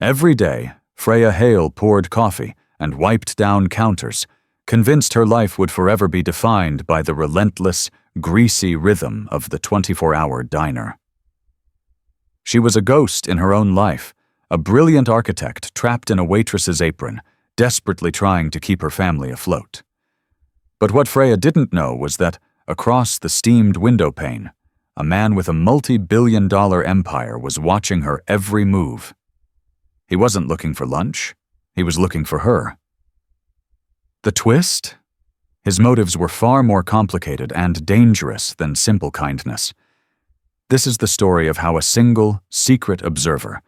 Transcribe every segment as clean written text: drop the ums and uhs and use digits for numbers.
Every day, Freya Hale poured coffee and wiped down counters, convinced her life would forever be defined by the relentless, greasy rhythm of the 24-hour diner. She was a ghost in her own life, a brilliant architect trapped in a waitress's apron, desperately trying to keep her family afloat. But what Freya didn't know was that, across the steamed windowpane, a man with a multi-billion-dollar empire was watching her every move. He wasn't looking for lunch. He was looking for her. The twist? His motives were far more complicated and dangerous than simple kindness. This is the story of how a single, secret observer,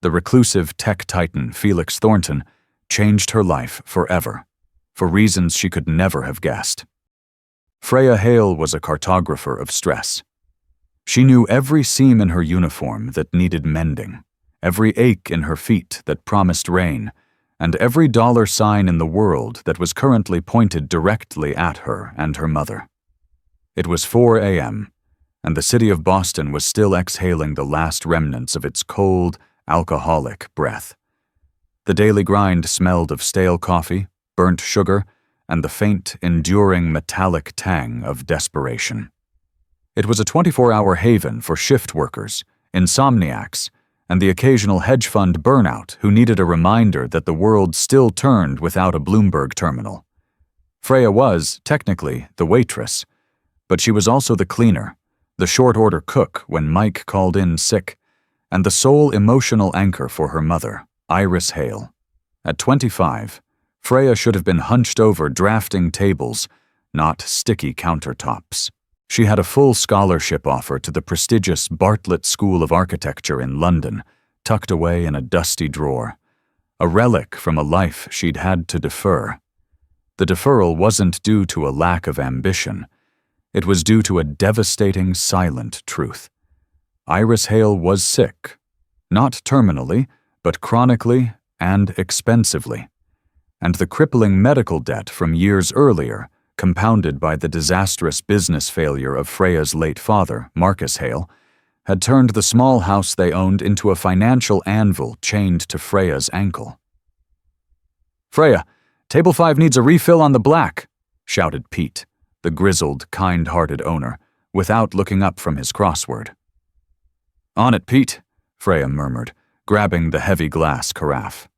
the reclusive tech titan Felix Thornton, changed her life forever, for reasons she could never have guessed. Freya Hale was a cartographer of stress. She knew every seam in her uniform that needed mending, every ache in her feet that promised rain, and every dollar sign in the world that was currently pointed directly at her and her mother. It was 4 a.m., and the city of Boston was still exhaling the last remnants of its cold, alcoholic breath. The daily grind smelled of stale coffee, burnt sugar, and the faint, enduring metallic tang of desperation. It was a 24-hour haven for shift workers, insomniacs, and the occasional hedge fund burnout who needed a reminder that the world still turned without a Bloomberg terminal. Freya was, technically, the waitress, but she was also the cleaner, the short-order cook when Mike called in sick, and the sole emotional anchor for her mother, Iris Hale. At 25, Freya should have been hunched over drafting tables, not sticky countertops. She had a full scholarship offer to the prestigious Bartlett School of Architecture in London, tucked away in a dusty drawer, a relic from a life she'd had to defer. The deferral wasn't due to a lack of ambition. It was due to a devastating, silent truth. Iris Hale was sick, not terminally, but chronically and expensively. And the crippling medical debt from years earlier, compounded by the disastrous business failure of Freya's late father, Marcus Hale, had turned the small house they owned into a financial anvil chained to Freya's ankle. "Freya, table 5 needs a refill on the black," shouted Pete, the grizzled, kind-hearted owner, without looking up from his crossword. "On it, Pete," Freya murmured, grabbing the heavy glass carafe.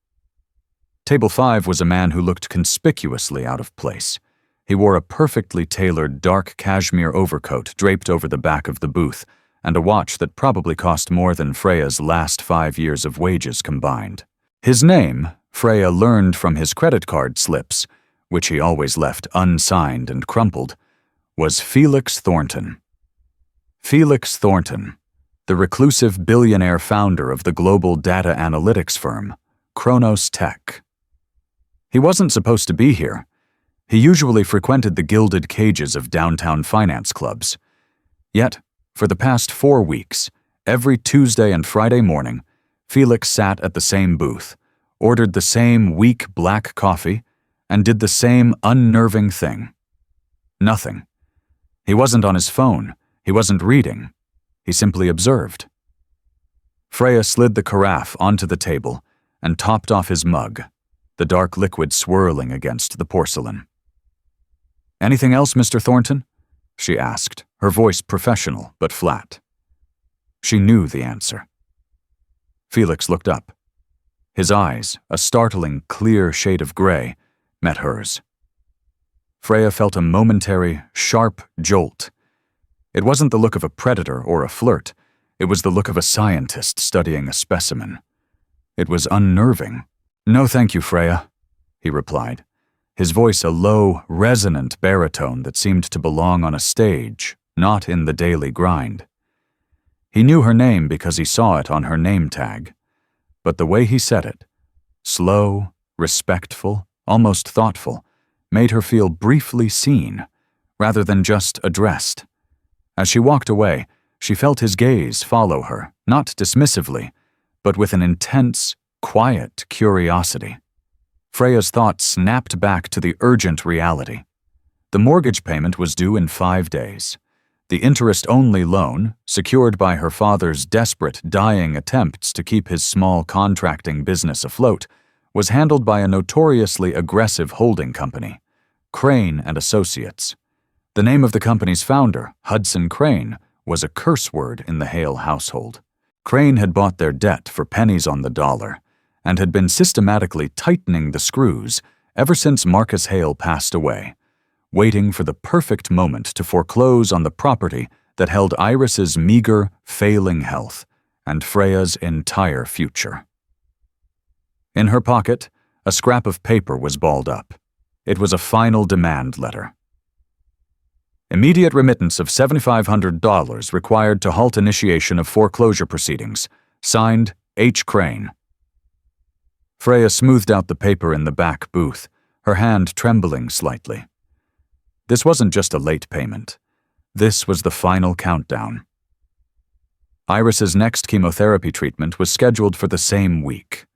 Table 5 was a man who looked conspicuously out of place. He wore a perfectly tailored dark cashmere overcoat draped over the back of the booth, and a watch that probably cost more than Freya's last 5 years of wages combined. His name, Freya learned from his credit card slips, which he always left unsigned and crumpled, was Felix Thornton. Felix Thornton, the reclusive billionaire founder of the global data analytics firm, Kronos Tech. He wasn't supposed to be here. He usually frequented the gilded cages of downtown finance clubs. Yet, for the past 4 weeks, every Tuesday and Friday morning, Felix sat at the same booth, ordered the same weak black coffee, and did the same unnerving thing. Nothing. He wasn't on his phone. He wasn't reading. He simply observed. Freya slid the carafe onto the table and topped off his mug, the dark liquid swirling against the porcelain. "Anything else, Mr. Thornton?" she asked, her voice professional but flat. She knew the answer. Felix looked up. His eyes, a startling, clear shade of gray, met hers. Freya felt a momentary, sharp jolt. It wasn't the look of a predator or a flirt. It was the look of a scientist studying a specimen. It was unnerving. "No, thank you, Freya," he replied, his voice a low, resonant baritone that seemed to belong on a stage, not in the daily grind. He knew her name because he saw it on her name tag, but the way he said it, slow, respectful, almost thoughtful, made her feel briefly seen, rather than just addressed. As she walked away, she felt his gaze follow her, not dismissively, but with an intense, quiet curiosity. Freya's thoughts snapped back to the urgent reality. The mortgage payment was due in 5 days. The interest-only loan, secured by her father's desperate, dying attempts to keep his small contracting business afloat, was handled by a notoriously aggressive holding company, Crane and Associates. The name of the company's founder, Hudson Crane, was a curse word in the Hale household. Crane had bought their debt for pennies on the dollar and had been systematically tightening the screws ever since Marcus Hale passed away, waiting for the perfect moment to foreclose on the property that held Iris's meager, failing health and Freya's entire future. In her pocket, a scrap of paper was balled up. It was a final demand letter. Immediate remittance of $7,500 required to halt initiation of foreclosure proceedings. Signed, H. Crane. Freya smoothed out the paper in the back booth, her hand trembling slightly. This wasn't just a late payment. This was the final countdown. Iris's next chemotherapy treatment was scheduled for the same week.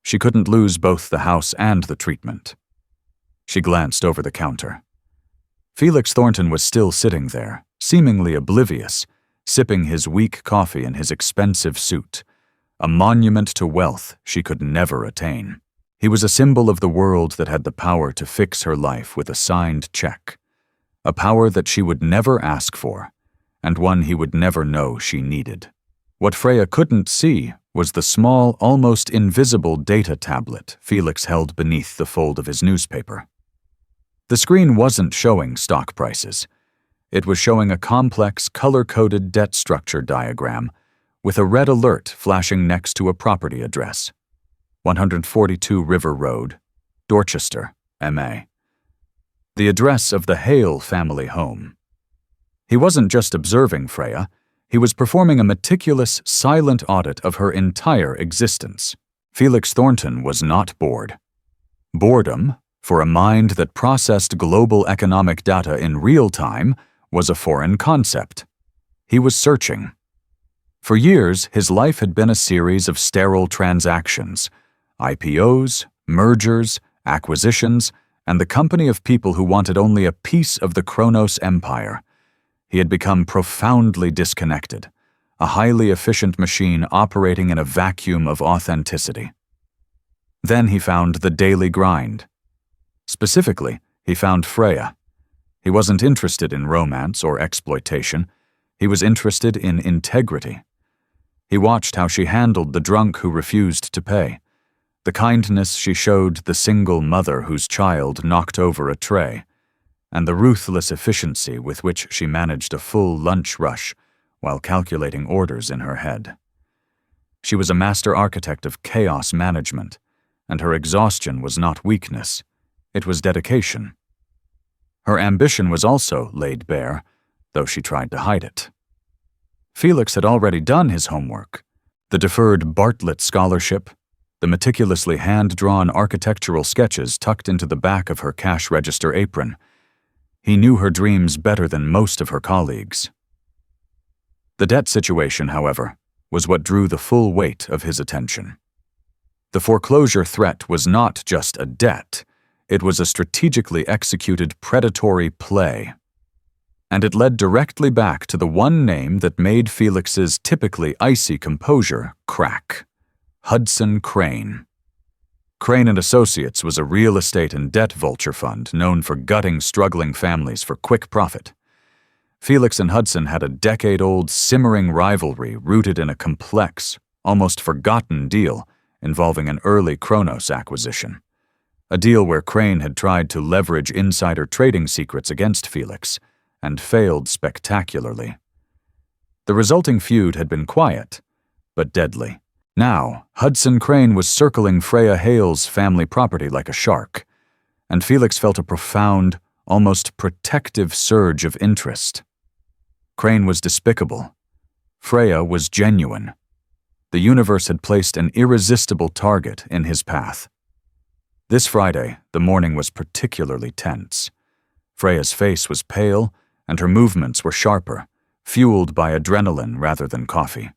She couldn't lose both the house and the treatment. She glanced over the counter. Felix Thornton was still sitting there, seemingly oblivious, sipping his weak coffee in his expensive suit, a monument to wealth she could never attain. He was a symbol of the world that had the power to fix her life with a signed check, a power that she would never ask for, and one he would never know she needed. What Freya couldn't see was the small, almost invisible data tablet Felix held beneath the fold of his newspaper. The screen wasn't showing stock prices. It was showing a complex, color-coded debt structure diagram with a red alert flashing next to a property address. 142 River Road, Dorchester, MA. The address of the Hale family home. He wasn't just observing Freya, he was performing a meticulous, silent audit of her entire existence. Felix Thornton was not bored. Boredom, for a mind that processed global economic data in real time, was a foreign concept. He was searching. For years, his life had been a series of sterile transactions, IPOs, mergers, acquisitions, and the company of people who wanted only a piece of the Kronos empire. He had become profoundly disconnected, a highly efficient machine operating in a vacuum of authenticity. Then he found the daily grind. Specifically, he found Freya. He wasn't interested in romance or exploitation. He was interested in integrity. He watched how she handled the drunk who refused to pay, the kindness she showed the single mother whose child knocked over a tray, and the ruthless efficiency with which she managed a full lunch rush while calculating orders in her head. She was a master architect of chaos management, and her exhaustion was not weakness, it was dedication. Her ambition was also laid bare, though she tried to hide it. Felix had already done his homework. The deferred Bartlett Scholarship, the meticulously hand-drawn architectural sketches tucked into the back of her cash register apron. He knew her dreams better than most of her colleagues. The debt situation, however, was what drew the full weight of his attention. The foreclosure threat was not just a debt, it was a strategically executed predatory play. And it led directly back to the one name that made Felix's typically icy composure crack: Hudson Crane. Crane and Associates was a real estate and debt vulture fund known for gutting struggling families for quick profit. Felix and Hudson had a decade-old simmering rivalry rooted in a complex, almost forgotten deal involving an early Kronos acquisition. A deal where Crane had tried to leverage insider trading secrets against Felix, and failed spectacularly. The resulting feud had been quiet, but deadly. Now, Hudson Crane was circling Freya Hale's family property like a shark, and Felix felt a profound, almost protective surge of interest. Crane was despicable. Freya was genuine. The universe had placed an irresistible target in his path. This Friday, the morning was particularly tense. Freya's face was pale, and her movements were sharper, fueled by adrenaline rather than coffee.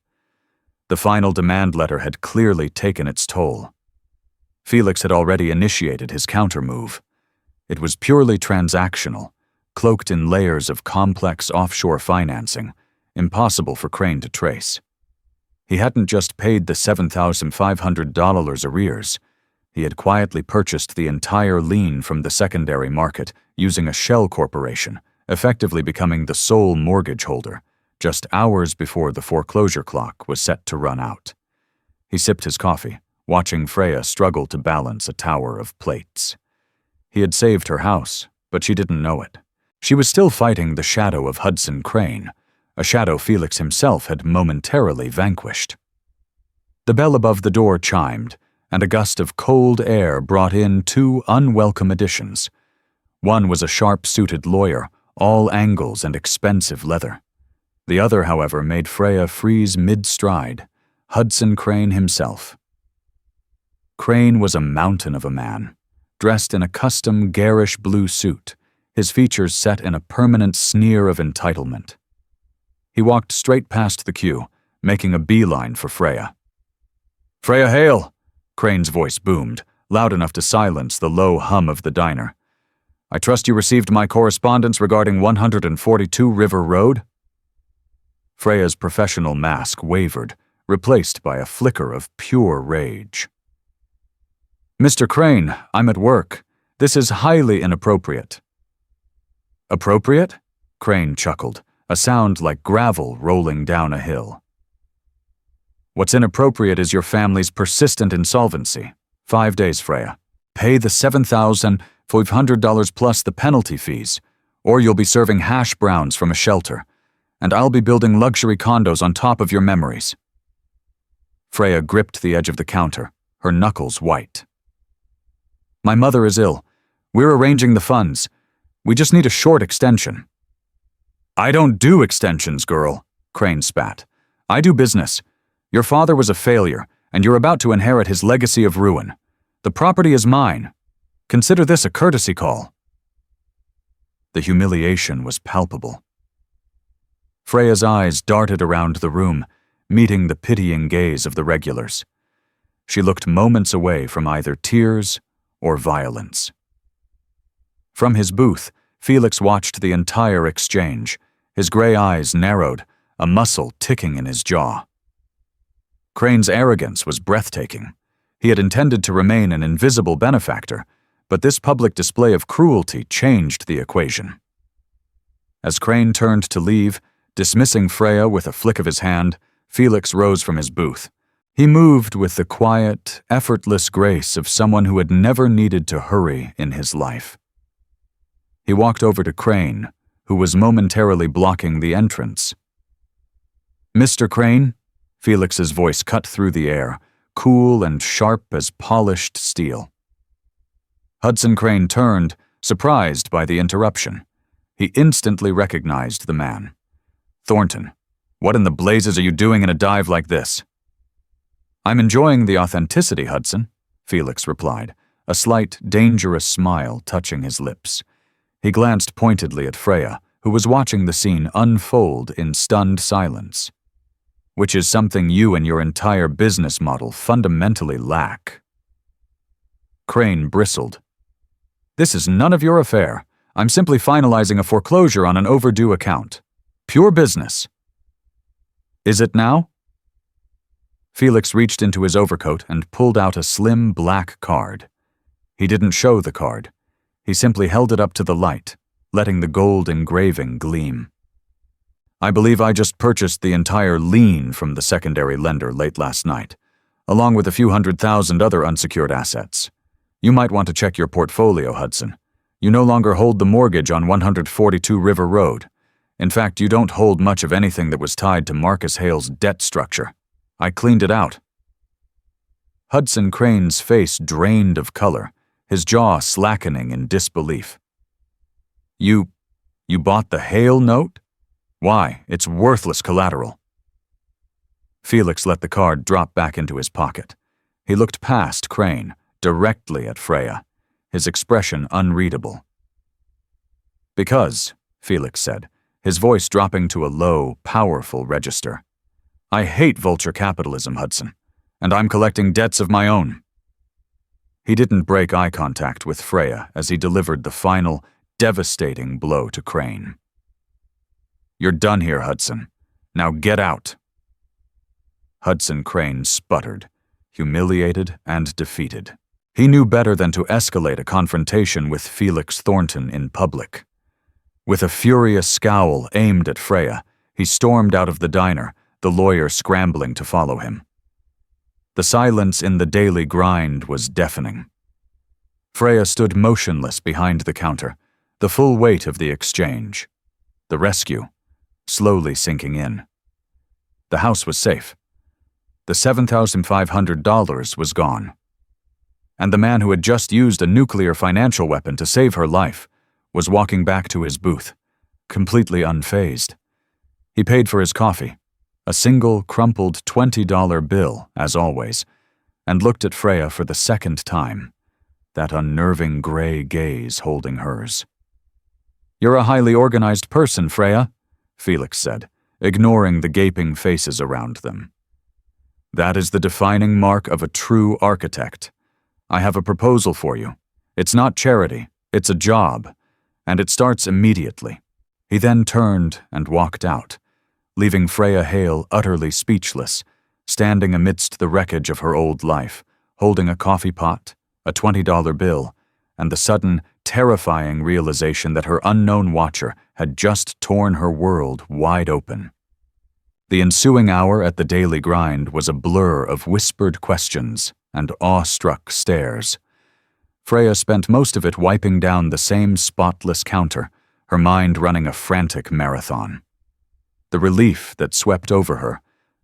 The final demand letter had clearly taken its toll. Felix had already initiated his countermove. It was purely transactional, cloaked in layers of complex offshore financing, impossible for Crane to trace. He hadn't just paid the $7,500 arrears. He had quietly purchased the entire lien from the secondary market using a shell corporation, effectively becoming the sole mortgage holder, just hours before the foreclosure clock was set to run out. He sipped his coffee, watching Freya struggle to balance a tower of plates. He had saved her house, but she didn't know it. She was still fighting the shadow of Hudson Crane, a shadow Felix himself had momentarily vanquished. The bell above the door chimed, and a gust of cold air brought in two unwelcome additions. One was a sharp-suited lawyer, all angles and expensive leather. The other, however, made Freya freeze mid-stride, Hudson Crane himself. Crane was a mountain of a man, dressed in a custom garish blue suit, his features set in a permanent sneer of entitlement. He walked straight past the queue, making a beeline for Freya. "Freya Hale!" Crane's voice boomed, loud enough to silence the low hum of the diner. "I trust you received my correspondence regarding 142 River Road?" Freya's professional mask wavered, replaced by a flicker of pure rage. "Mr. Crane, I'm at work. This is highly inappropriate." "Appropriate?" Crane chuckled, a sound like gravel rolling down a hill. "What's inappropriate is your family's persistent insolvency. 5 days, Freya. Pay the $7,500 plus the penalty fees, or you'll be serving hash browns from a shelter, and I'll be building luxury condos on top of your memories." Freya gripped the edge of the counter, her knuckles white. "My mother is ill. We're arranging the funds. We just need a short extension." "I don't do extensions, girl," Crane spat. "I do business. Your father was a failure, and you're about to inherit his legacy of ruin. The property is mine. Consider this a courtesy call." The humiliation was palpable. Freya's eyes darted around the room, meeting the pitying gaze of the regulars. She looked moments away from either tears or violence. From his booth, Felix watched the entire exchange, his gray eyes narrowed, a muscle ticking in his jaw. Crane's arrogance was breathtaking. He had intended to remain an invisible benefactor, but this public display of cruelty changed the equation. As Crane turned to leave, dismissing Freya with a flick of his hand, Felix rose from his booth. He moved with the quiet, effortless grace of someone who had never needed to hurry in his life. He walked over to Crane, who was momentarily blocking the entrance. "Mr. Crane?" Felix's voice cut through the air, cool and sharp as polished steel. Hudson Crane turned, surprised by the interruption. He instantly recognized the man. "Thornton, what in the blazes are you doing in a dive like this?" "I'm enjoying the authenticity, Hudson," Felix replied, a slight, dangerous smile touching his lips. He glanced pointedly at Freya, who was watching the scene unfold in stunned silence. "Which is something you and your entire business model fundamentally lack." Crane bristled. "This is none of your affair. I'm simply finalizing a foreclosure on an overdue account. Pure business." "Is it now?" Felix reached into his overcoat and pulled out a slim black card. He didn't show the card. He simply held it up to the light, letting the gold engraving gleam. "I believe I just purchased the entire lien from the secondary lender late last night, along with a few $100,000 other unsecured assets. You might want to check your portfolio, Hudson. You no longer hold the mortgage on 142 River Road. In fact, you don't hold much of anything that was tied to Marcus Hale's debt structure. I cleaned it out." Hudson Crane's face drained of color, his jaw slackening in disbelief. You bought the Hale note? Why, it's worthless collateral." Felix let the card drop back into his pocket. He looked past Crane, directly at Freya, his expression unreadable. "Because," Felix said, his voice dropping to a low, powerful register, "I hate vulture capitalism, Hudson, and I'm collecting debts of my own." He didn't break eye contact with Freya as he delivered the final, devastating blow to Crane. "You're done here, Hudson. Now get out." Hudson Crane sputtered, humiliated and defeated. He knew better than to escalate a confrontation with Felix Thornton in public. With a furious scowl aimed at Freya, he stormed out of the diner, the lawyer scrambling to follow him. The silence in the daily grind was deafening. Freya stood motionless behind the counter, the full weight of the exchange. The rescue, slowly sinking in. The house was safe. The $7,500 was gone. And the man who had just used a nuclear financial weapon to save her life was walking back to his booth, completely unfazed. He paid for his coffee, a single crumpled $20 bill, as always, and looked at Freya for the second time, that unnerving gray gaze holding hers. "You're a highly organized person, Freya," Felix said, ignoring the gaping faces around them. "That is the defining mark of a true architect. I have a proposal for you. It's not charity, it's a job, and it starts immediately." He then turned and walked out, leaving Freya Hale utterly speechless, standing amidst the wreckage of her old life, holding a coffee pot, a $20 bill, and the sudden, terrifying realization that her unknown watcher had just torn her world wide open. The ensuing hour at the daily grind was a blur of whispered questions and awestruck stares. Freya spent most of it wiping down the same spotless counter, her mind running a frantic marathon. The relief that swept over her,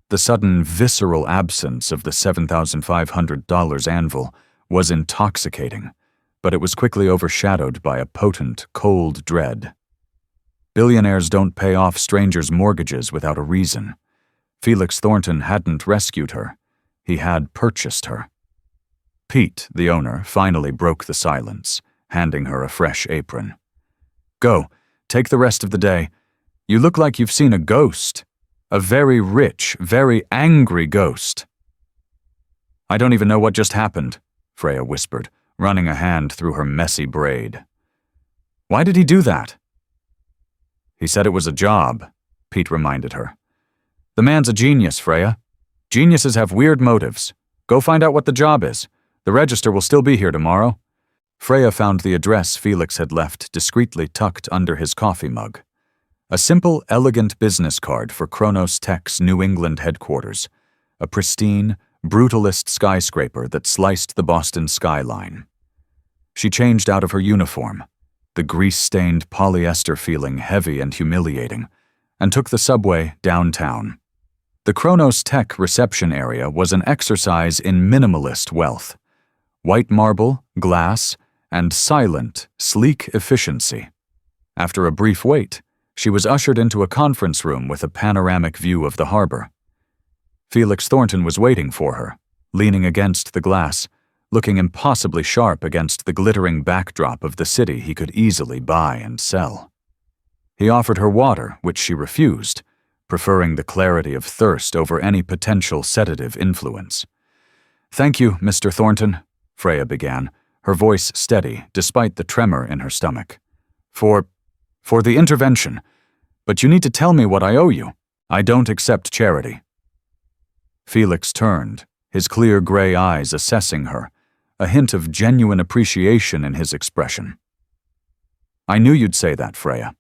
the sudden visceral absence of the $7,500 anvil, was intoxicating, but it was quickly overshadowed by a potent, cold dread. Billionaires don't pay off strangers' mortgages without a reason. Felix Thornton hadn't rescued her. He had purchased her. Pete, the owner, finally broke the silence, handing her a fresh apron. "Go, take the rest of the day. You look like you've seen a ghost. A very rich, very angry ghost." "I don't even know what just happened," Freya whispered, running a hand through her messy braid. "Why did he do that?" "He said it was a job," Pete reminded her. "The man's a genius, Freya. Geniuses have weird motives. Go find out what the job is. The register will still be here tomorrow." Freya found the address Felix had left discreetly tucked under his coffee mug. A simple, elegant business card for Kronos Tech's New England headquarters. A pristine, brutalist skyscraper that sliced the Boston skyline. She changed out of her uniform, the grease-stained polyester feeling heavy and humiliating, and took the subway downtown. The Kronos Tech reception area was an exercise in minimalist wealth. White marble, glass, and silent, sleek efficiency. After a brief wait, she was ushered into a conference room with a panoramic view of the harbor. Felix Thornton was waiting for her, leaning against the glass, looking impossibly sharp against the glittering backdrop of the city he could easily buy and sell. He offered her water, which she refused, preferring the clarity of thirst over any potential sedative influence. "Thank you, Mr. Thornton," Freya began, her voice steady despite the tremor in her stomach. For the intervention. But you need to tell me what I owe you. I don't accept charity." Felix turned, his clear gray eyes assessing her, a hint of genuine appreciation in his expression. "I knew you'd say that, Freya.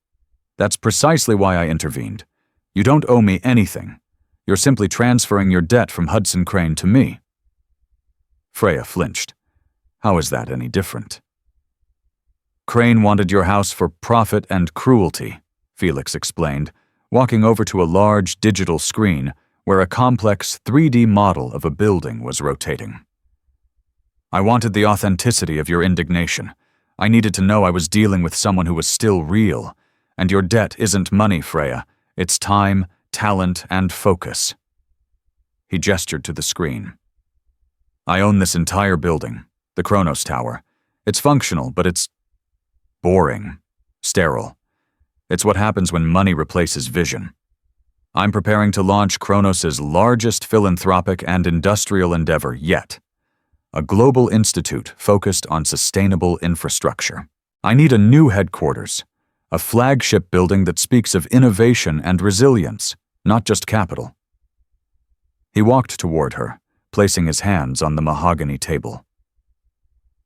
That's precisely why I intervened. You don't owe me anything. You're simply transferring your debt from Hudson Crane to me." Freya flinched. How is that any different? "Crane wanted your house for profit and cruelty," Felix explained, walking over to a large digital screen where a complex 3D model of a building was rotating. "I wanted the authenticity of your indignation. I needed to know I was dealing with someone who was still real, and your debt isn't money, Freya. It's time, talent, and focus." He gestured to the screen. "I own this entire building, the Kronos Tower. It's functional, but it's boring, sterile. It's what happens when money replaces vision. I'm preparing to launch Kronos's largest philanthropic and industrial endeavor yet, a global institute focused on sustainable infrastructure. I need a new headquarters, a flagship building that speaks of innovation and resilience, not just capital. He walked toward her, placing his hands on the mahogany table.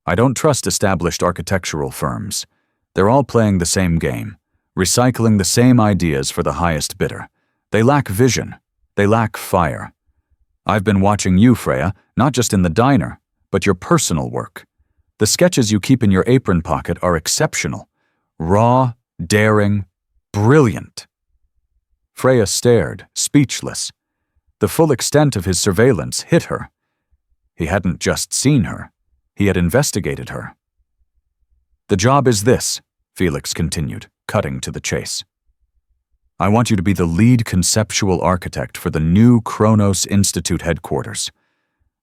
I don't trust established architectural firms. They're all playing the same game, recycling the same ideas for the highest bidder. They lack vision. They lack fire. I've been watching you, Freya, not just in the diner, but your personal work. The sketches you keep in your apron pocket are exceptional. Raw, daring, brilliant. Freya stared, speechless. The full extent of his surveillance hit her. He hadn't just seen her. He had investigated her. The job is this, Felix continued, cutting to the chase. I want you to be the lead conceptual architect for the new Kronos Institute headquarters.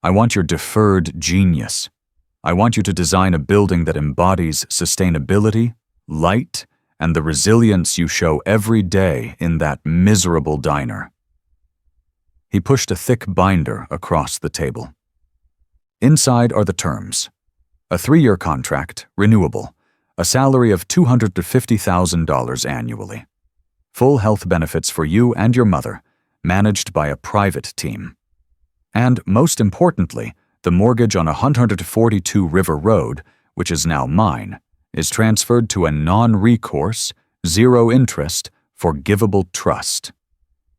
I want your deferred genius. I want you to design a building that embodies sustainability, light, and the resilience you show every day in that miserable diner. He pushed a thick binder across the table. Inside are the terms. A 3-year contract, renewable, a salary of $250,000 annually. Full health benefits for you and your mother, managed by a private team. And, most importantly, the mortgage on 142 River Road, which is now mine, is transferred to a non-recourse, zero-interest, forgivable trust.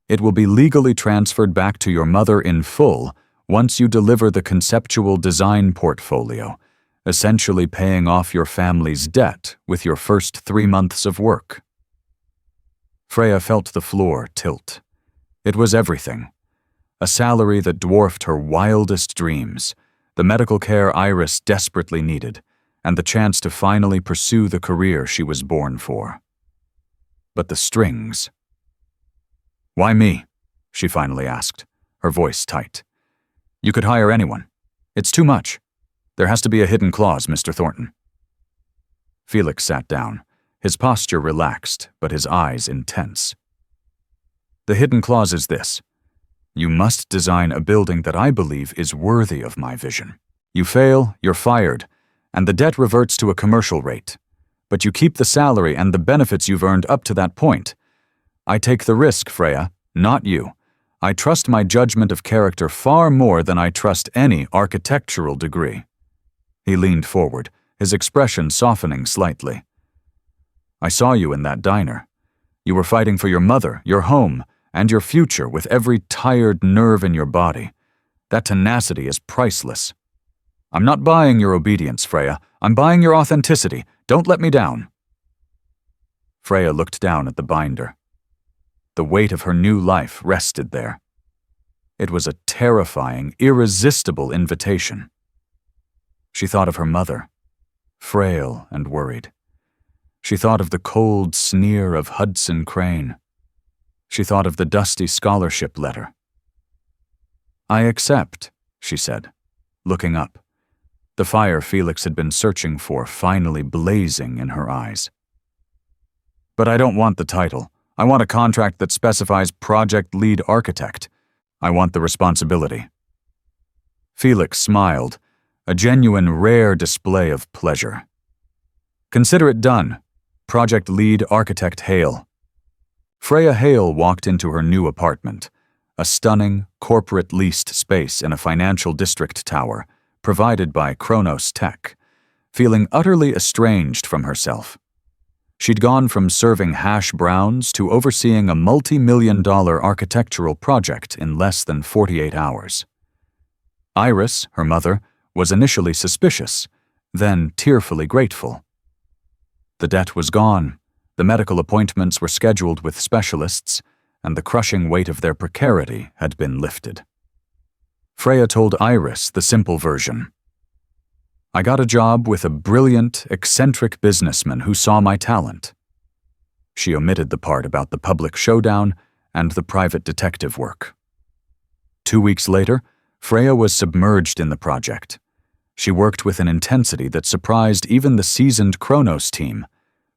It will be legally transferred back to your mother in full once you deliver the conceptual design portfolio, essentially paying off your family's debt with your first 3 months of work. Freya felt the floor tilt. It was everything. A salary that dwarfed her wildest dreams, the medical care Iris desperately needed, and the chance to finally pursue the career she was born for. But the strings. Why me? She finally asked, her voice tight. You could hire anyone. It's too much. There has to be a hidden clause, Mr. Thornton. Felix sat down, his posture relaxed, but his eyes intense. The hidden clause is this. You must design a building that I believe is worthy of my vision. You fail, you're fired, and the debt reverts to a commercial rate. But you keep the salary and the benefits you've earned up to that point. I take the risk, Freya, not you. I trust my judgment of character far more than I trust any architectural degree. He leaned forward, his expression softening slightly. I saw you in that diner. You were fighting for your mother, your home, and your future with every tired nerve in your body. That tenacity is priceless. I'm not buying your obedience, Freya. I'm buying your authenticity. Don't let me down. Freya looked down at the binder. The weight of her new life rested there. It was a terrifying, irresistible invitation. She thought of her mother, frail and worried. She thought of the cold sneer of Hudson Crane. She thought of the dusty scholarship letter. I accept, she said, looking up, the fire Felix had been searching for finally blazing in her eyes. But I don't want the title. I want a contract that specifies project lead architect. I want the responsibility. Felix smiled, a genuine rare display of pleasure. Consider it done. Project lead architect Hale. Freya Hale walked into her new apartment, a stunning, corporate-leased space in a financial district tower, provided by Kronos Tech, feeling utterly estranged from herself. She'd gone from serving hash browns to overseeing a multi-million-dollar architectural project in less than 48 hours. Iris, her mother, was initially suspicious, then tearfully grateful. The debt was gone. The medical appointments were scheduled with specialists, and the crushing weight of their precarity had been lifted. Freya told Iris the simple version. I got a job with a brilliant, eccentric businessman who saw my talent. She omitted the part about the public showdown and the private detective work. 2 weeks later, Freya was submerged in the project. She worked with an intensity that surprised even the seasoned Kronos team,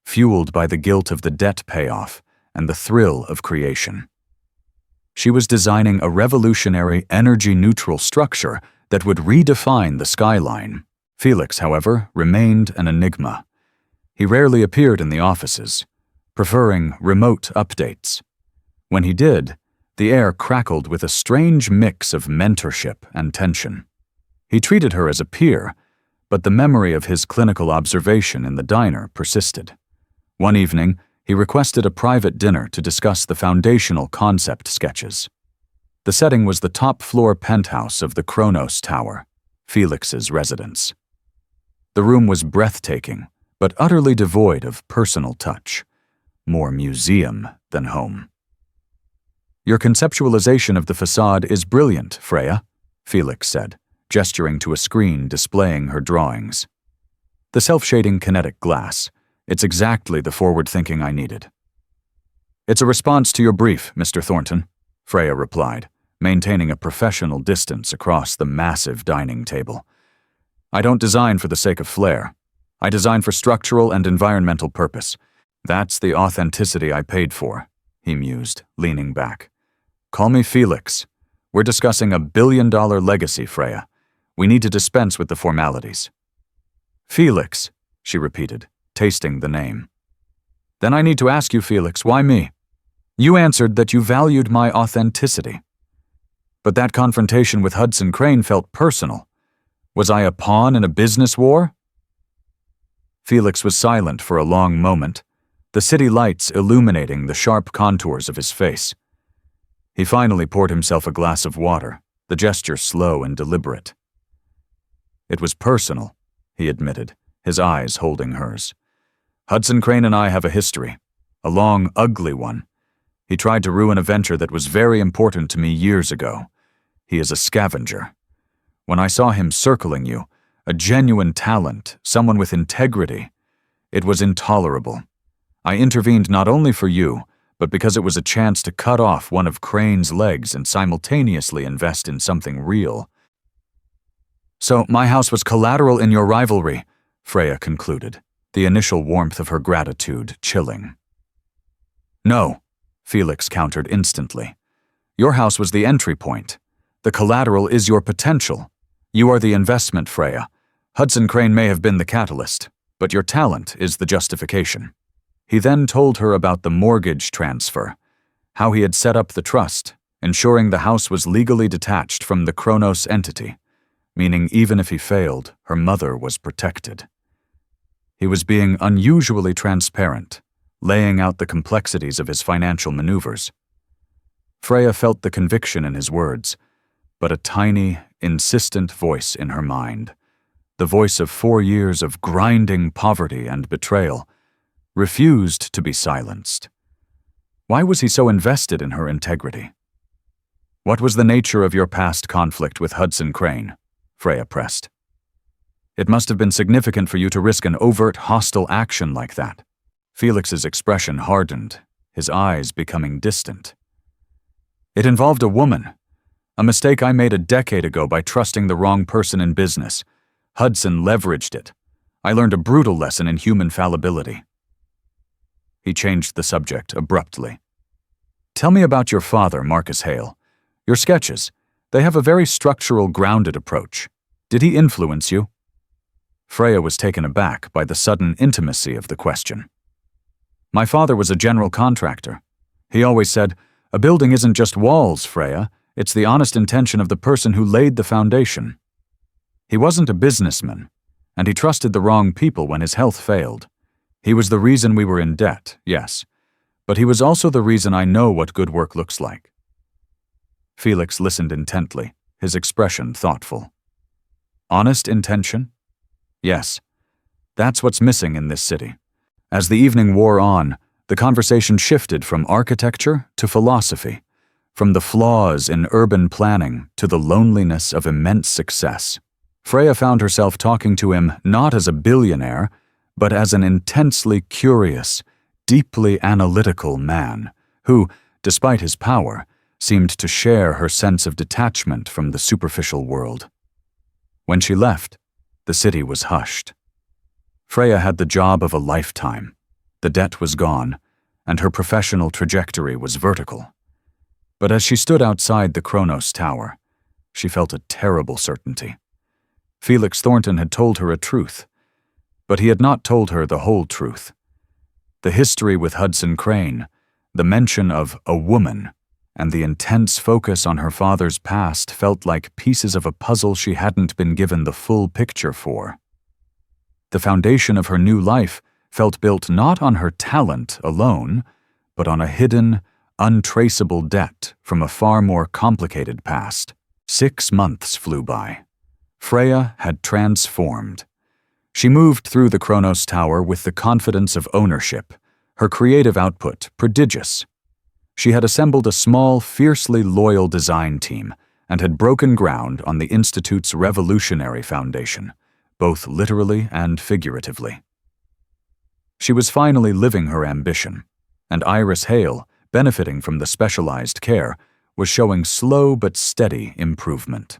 fueled by the guilt of the debt payoff and the thrill of creation. She was designing a revolutionary energy-neutral structure that would redefine the skyline. Felix, however, remained an enigma. He rarely appeared in the offices, preferring remote updates. When he did, the air crackled with a strange mix of mentorship and tension. He treated her as a peer, but the memory of his clinical observation in the diner persisted. One evening, he requested a private dinner to discuss the foundational concept sketches. The setting was the top-floor penthouse of the Kronos Tower, Felix's residence. The room was breathtaking, but utterly devoid of personal touch, more museum than home. "Your conceptualization of the facade is brilliant, Freya," Felix said, gesturing to a screen displaying her drawings. "The self-shading kinetic glass. It's exactly the forward thinking I needed." "It's a response to your brief, Mr. Thornton," Freya replied, maintaining a professional distance across the massive dining table. "I don't design for the sake of flair. I design for structural and environmental purpose. That's the authenticity I paid for," he mused, leaning back. "Call me Felix. We're discussing a billion-dollar legacy, Freya. We need to dispense with the formalities." "Felix," she repeated, tasting the name. "Then I need to ask you, Felix, why me? You answered that you valued my authenticity. But that confrontation with Hudson Crane felt personal. Was I a pawn in a business war?" Felix was silent for a long moment, the city lights illuminating the sharp contours of his face. He finally poured himself a glass of water, the gesture slow and deliberate. "It was personal," he admitted, his eyes holding hers. "Hudson Crane and I have a history, a long, ugly one. He tried to ruin a venture that was very important to me years ago. He is a scavenger. When I saw him circling you, a genuine talent, someone with integrity, it was intolerable. I intervened not only for you, but because it was a chance to cut off one of Crane's legs and simultaneously invest in something real." "So my house was collateral in your rivalry," Freya concluded, the initial warmth of her gratitude chilling. "No," Felix countered instantly. "Your house was the entry point. The collateral is your potential. You are the investment, Freya. Hudson Crane may have been the catalyst, but your talent is the justification." He then told her about the mortgage transfer, how he had set up the trust, ensuring the house was legally detached from the Kronos entity, meaning even if he failed, her mother was protected. He was being unusually transparent, laying out the complexities of his financial maneuvers. Freya felt the conviction in his words, but a tiny, insistent voice in her mind, the voice of 4 years of grinding poverty and betrayal, refused to be silenced. Why was he so invested in her integrity? "What was the nature of your past conflict with Hudson Crane?" Freya pressed. "It must have been significant for you to risk an overt hostile action like that." Felix's expression hardened, his eyes becoming distant. "It involved a woman. A mistake I made a decade ago by trusting the wrong person in business. Hudson leveraged it. I learned a brutal lesson in human fallibility." He changed the subject abruptly. "Tell me about your father, Marcus Hale. Your sketches, they have a very structural, grounded approach. Did he influence you?" Freya was taken aback by the sudden intimacy of the question. "My father was a general contractor. He always said, 'A building isn't just walls, Freya. It's the honest intention of the person who laid the foundation.' He wasn't a businessman, and he trusted the wrong people when his health failed. He was the reason we were in debt, yes, but he was also the reason I know what good work looks like." Felix listened intently, his expression thoughtful. "Honest intention? Yes, that's what's missing in this city." As the evening wore on, the conversation shifted from architecture to philosophy, from the flaws in urban planning to the loneliness of immense success. Freya found herself talking to him not as a billionaire, but as an intensely curious, deeply analytical man who, despite his power, seemed to share her sense of detachment from the superficial world. When she left, the city was hushed. Freya had the job of a lifetime, the debt was gone, and her professional trajectory was vertical. But as she stood outside the Kronos Tower, she felt a terrible certainty. Felix Thornton had told her a truth. But he had not told her the whole truth. The history with Hudson Crane, the mention of a woman, and the intense focus on her father's past felt like pieces of a puzzle she hadn't been given the full picture for. The foundation of her new life felt built not on her talent alone, but on a hidden, untraceable debt from a far more complicated past. 6 months flew by. Freya had transformed. She moved through the Kronos Tower with the confidence of ownership, her creative output prodigious. She had assembled a small, fiercely loyal design team and had broken ground on the Institute's revolutionary foundation, both literally and figuratively. She was finally living her ambition, and Iris Hale, benefiting from the specialized care, was showing slow but steady improvement.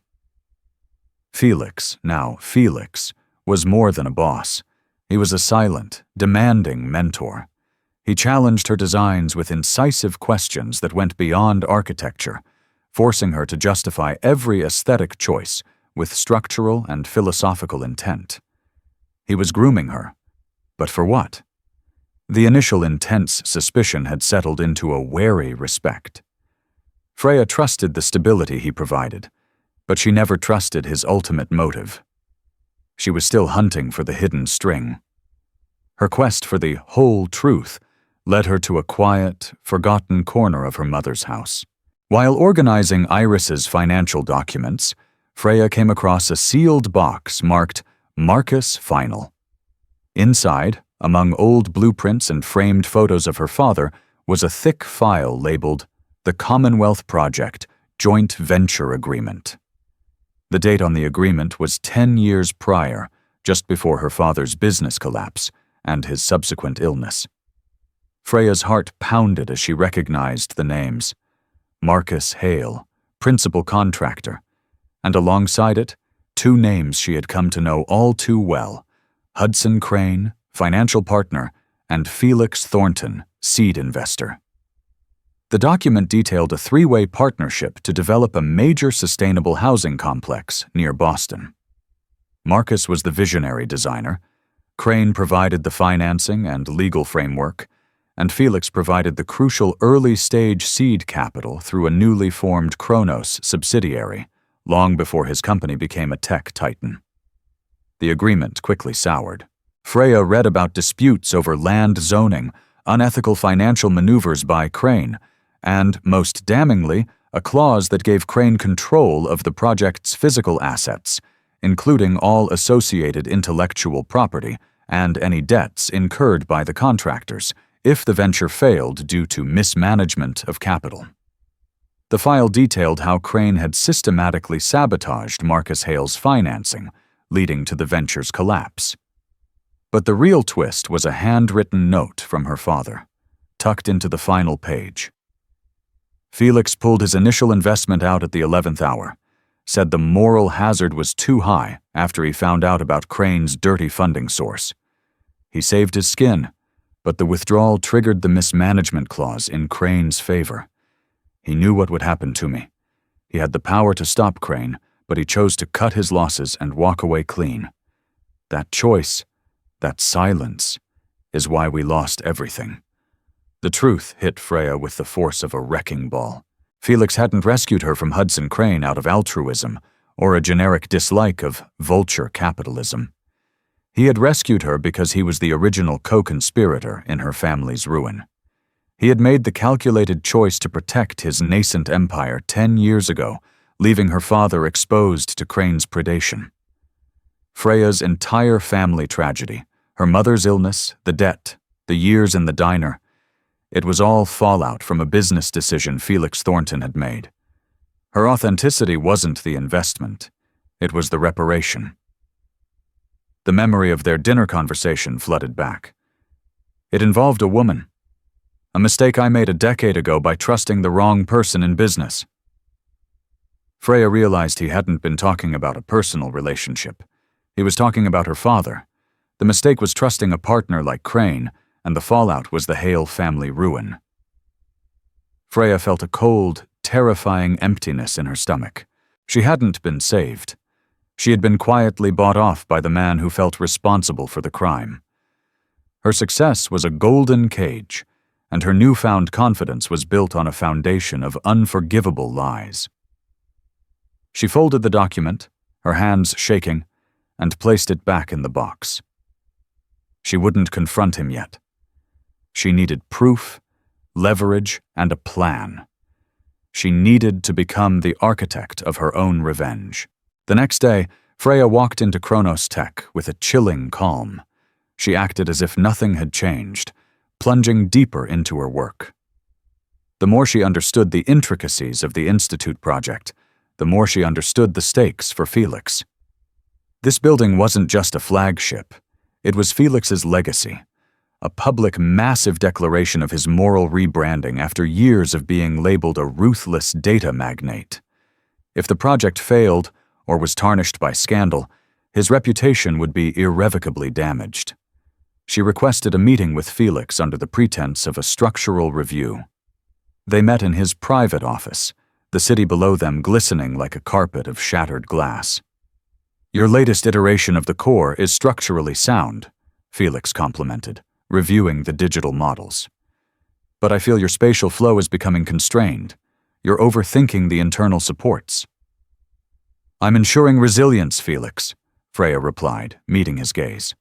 Felix, now Felix, was more than a boss. He was a silent, demanding mentor. He challenged her designs with incisive questions that went beyond architecture, forcing her to justify every aesthetic choice with structural and philosophical intent. He was grooming her. But for what? The initial intense suspicion had settled into a wary respect. Freya trusted the stability he provided, but she never trusted his ultimate motive. She was still hunting for the hidden string. Her quest for the whole truth led her to a quiet, forgotten corner of her mother's house. While organizing Iris's financial documents, Freya came across a sealed box marked Marcus Final. Inside, among old blueprints and framed photos of her father, was a thick file labeled The Commonwealth Project Joint Venture Agreement. The date on the agreement was 10 years prior, just before her father's business collapse and his subsequent illness. Freya's heart pounded as she recognized the names. Marcus Hale, principal contractor, and alongside it, 2 names she had come to know all too well, Hudson Crane, financial partner, and Felix Thornton, seed investor. The document detailed a 3-way partnership to develop a major sustainable housing complex near Boston. Marcus was the visionary designer, Crane provided the financing and legal framework, and Felix provided the crucial early-stage seed capital through a newly formed Kronos subsidiary, long before his company became a tech titan. The agreement quickly soured. Freya read about disputes over land zoning, unethical financial maneuvers by Crane, and, most damningly, a clause that gave Crane control of the project's physical assets, including all associated intellectual property and any debts incurred by the contractors, if the venture failed due to mismanagement of capital. The file detailed how Crane had systematically sabotaged Marcus Hale's financing, leading to the venture's collapse. But the real twist was a handwritten note from her father, tucked into the final page. Felix pulled his initial investment out at the 11th hour, said the moral hazard was too high after he found out about Crane's dirty funding source. He saved his skin, but the withdrawal triggered the mismanagement clause in Crane's favor. He knew what would happen to me. He had the power to stop Crane, but he chose to cut his losses and walk away clean. That choice, that silence, is why we lost everything. The truth hit Freya with the force of a wrecking ball. Felix hadn't rescued her from Hudson Crane out of altruism or a generic dislike of vulture capitalism. He had rescued her because he was the original co-conspirator in her family's ruin. He had made the calculated choice to protect his nascent empire 10 years ago, leaving her father exposed to Crane's predation. Freya's entire family tragedy, her mother's illness, the debt, the years in the diner, it was all fallout from a business decision Felix Thornton had made. Her authenticity wasn't the investment, it was the reparation. The memory of their dinner conversation flooded back. It involved a woman. A mistake I made a decade ago by trusting the wrong person in business. Freya realized he hadn't been talking about a personal relationship. He was talking about her father. The mistake was trusting a partner like Crane, and the fallout was the Hale family ruin. Freya felt a cold, terrifying emptiness in her stomach. She hadn't been saved. She had been quietly bought off by the man who felt responsible for the crime. Her success was a golden cage, and her newfound confidence was built on a foundation of unforgivable lies. She folded the document, her hands shaking, and placed it back in the box. She wouldn't confront him yet. She needed proof, leverage, and a plan. She needed to become the architect of her own revenge. The next day, Freya walked into Kronos Tech with a chilling calm. She acted as if nothing had changed, plunging deeper into her work. The more she understood the intricacies of the Institute project, the more she understood the stakes for Felix. This building wasn't just a flagship. It was Felix's legacy, a public, massive declaration of his moral rebranding after years of being labeled a ruthless data magnate. If the project failed or was tarnished by scandal, his reputation would be irrevocably damaged. She requested a meeting with Felix under the pretense of a structural review. They met in his private office, the city below them glistening like a carpet of shattered glass. "Your latest iteration of the core is structurally sound," Felix complimented, reviewing the digital models. "But I feel your spatial flow is becoming constrained. You're overthinking the internal supports." "I'm ensuring resilience, Felix," Freya replied, meeting his gaze.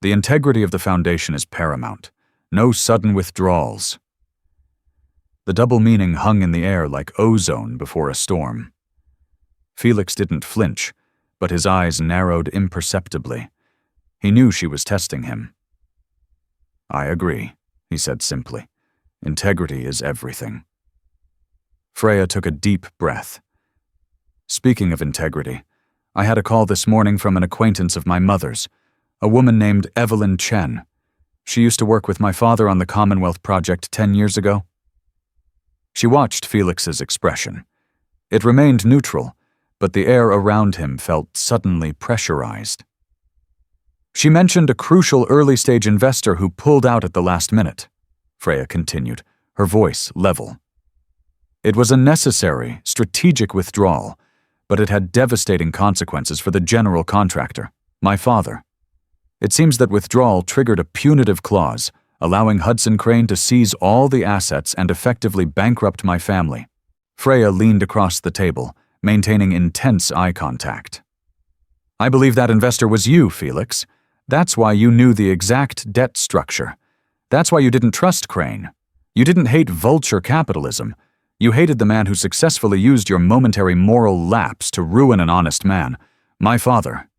"The integrity of the foundation is paramount. No sudden withdrawals." The double meaning hung in the air like ozone before a storm. Felix didn't flinch, but his eyes narrowed imperceptibly. He knew she was testing him. "I agree," he said simply. "Integrity is everything." Freya took a deep breath. "Speaking of integrity, I had a call this morning from an acquaintance of my mother's, a woman named Evelyn Chen. She used to work with my father on the Commonwealth project 10 years ago." She watched Felix's expression. It remained neutral, but the air around him felt suddenly pressurized. "She mentioned a crucial early-stage investor who pulled out at the last minute," Freya continued, her voice level. "It was a necessary, strategic withdrawal, but it had devastating consequences for the general contractor, my father. It seems that withdrawal triggered a punitive clause, allowing Hudson Crane to seize all the assets and effectively bankrupt my family." Freya leaned across the table, maintaining intense eye contact. "I believe that investor was you, Felix. That's why you knew the exact debt structure. That's why you didn't trust Crane. You didn't hate vulture capitalism. You hated the man who successfully used your momentary moral lapse to ruin an honest man, my father."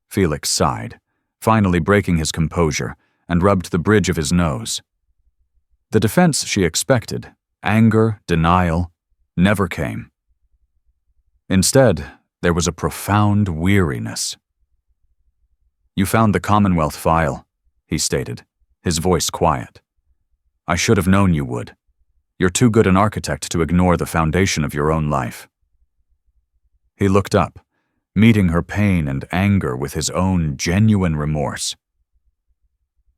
Felix sighed, finally breaking his composure, and rubbed the bridge of his nose. The defense she expected, anger, denial, never came. Instead, there was a profound weariness. "You found the Commonwealth file," he stated, his voice quiet. "I should have known you would. You're too good an architect to ignore the foundation of your own life." He looked up, meeting her pain and anger with his own genuine remorse.